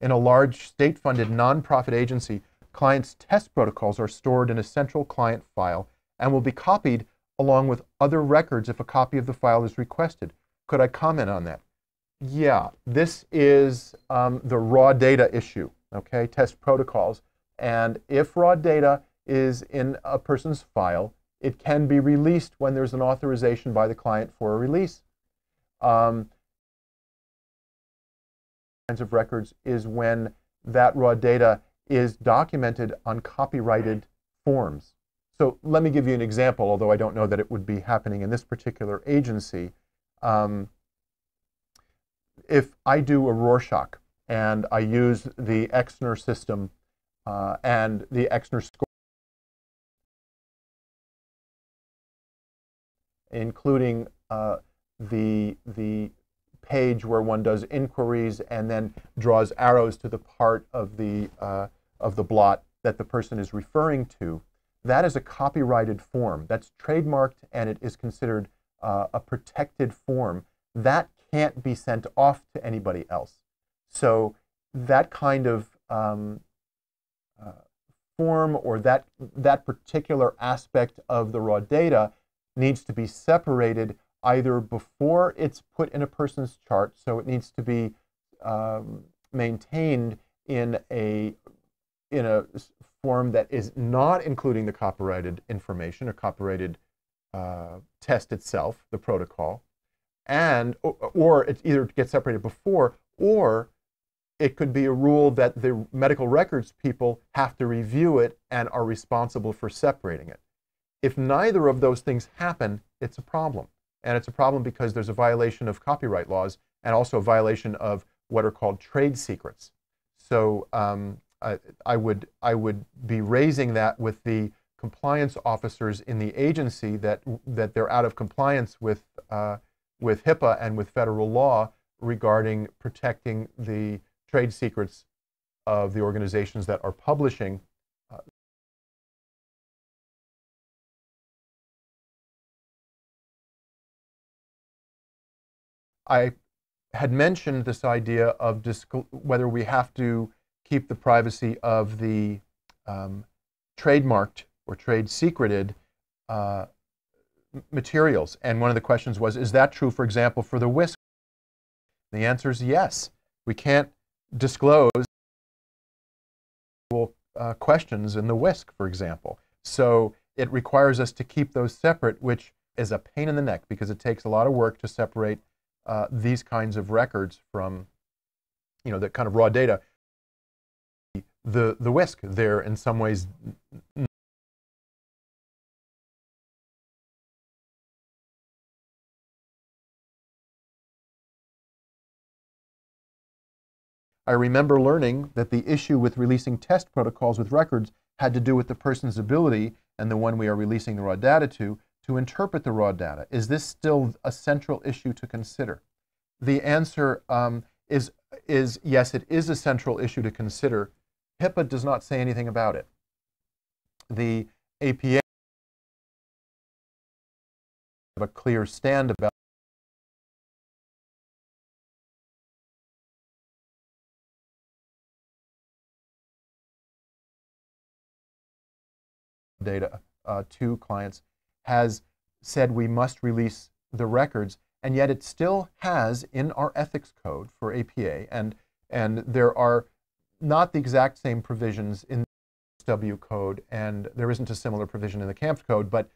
In a large state-funded nonprofit agency, clients' test protocols are stored in a central client file and will be copied along with other records if a copy of the file is requested. Could I comment on that? Yeah, this is the raw data issue, okay, test protocols. And if raw data is in a person's file, it can be released when there's an authorization by the client for a release. Kinds of records is when that raw data is documented on copyrighted forms. So let me give you an example, although I don't know that it would be happening in this particular agency. If I do a Rorschach and I use the Exner system and the Exner score, including the page where one does inquiries and then draws arrows to the part of the blot that the person is referring to, that is a copyrighted form. That's trademarked and it is considered a protected form. That can't be sent off to anybody else. So that kind of form or that particular aspect of the raw data needs to be separated either before it's put in a person's chart, so it needs to be maintained in a form that is not including the copyrighted information or copyrighted test itself, the protocol, and or it either gets separated before, or it could be a rule that the medical records people have to review it and are responsible for separating it. If neither of those things happen, it's a problem. And it's a problem because there's a violation of copyright laws and also a violation of what are called trade secrets. So I would be raising that with the compliance officers in the agency that they're out of compliance with HIPAA and with federal law regarding protecting the trade secrets of the organizations that are publishing. I had mentioned this idea of whether we have to keep the privacy of the trademarked or trade secreted materials. And one of the questions was, is that true, for example, for the whisk? The answer is yes. We can't disclose questions in the whisk, for example. So it requires us to keep those separate, which is a pain in the neck because it takes a lot of work to separate these kinds of records from, the kind of raw data. The whisk, they're in some ways I remember learning that the issue with releasing test protocols with records had to do with the person's ability, and the one we are releasing the raw data to interpret the raw data. Is this still a central issue to consider? The answer is yes, it is a central issue to consider. HIPAA does not say anything about it. The APA have a clear stand about data to clients, has said we must release the records, and yet it still has in our ethics code for APA, and there are not the exact same provisions in the W code, and there isn't a similar provision in the CAMPS code, but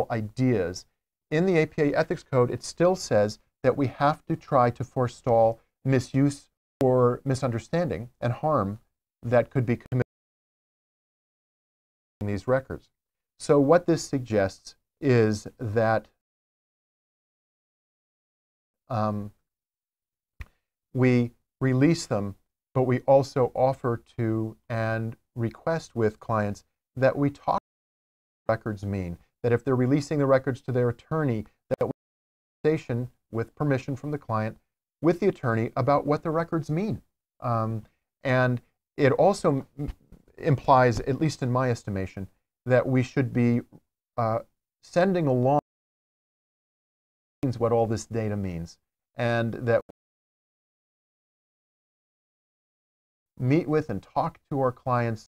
ideas. In the APA ethics code, it still says that we have to try to forestall misuse or misunderstanding and harm that could be committed in these records. So what this suggests is that we release them, but we also offer to and request with clients that we talk about what records mean, that if they're releasing the records to their attorney, that we have a conversation with permission from the client with the attorney about what the records mean. And it also implies, at least in my estimation, that we should be sending along what all this data means, and that meet with and talk to our clients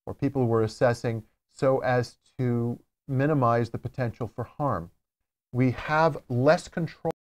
or people who we're assessing so as to minimize the potential for harm. We have less control